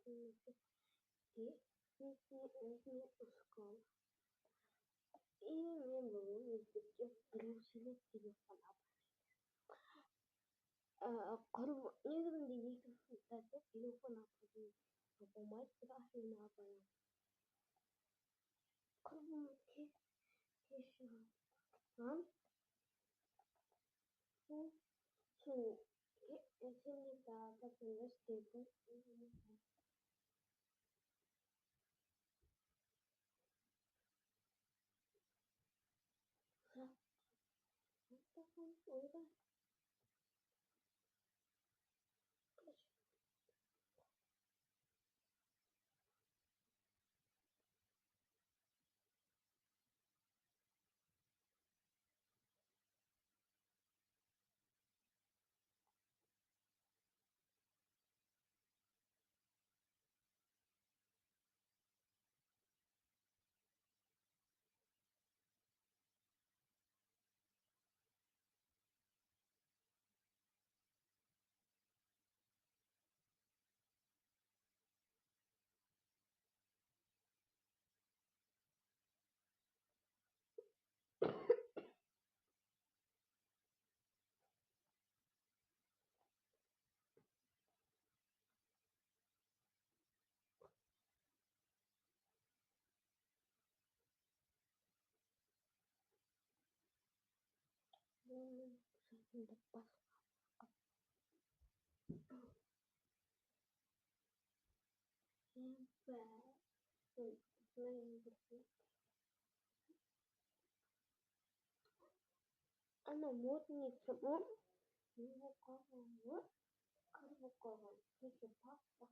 Пятиэтажный шкаф. И мне было мектепке біріншілі телефон негізінде екі сыныптарда телефон алуға болмайды бірақ мен апайым құрбым кешірім сен папирос деді ойбай мен жатымды басқа ана модница не болып қалған қыр болып қалған кеше папа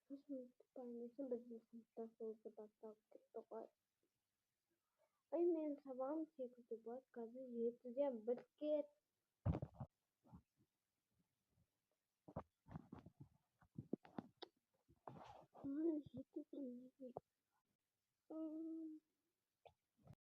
сосын тупанесің біздің сыныпта соны басталып кетті ғой ой менің сабағым сегізде болады қазір жетіден біткен жетіден неге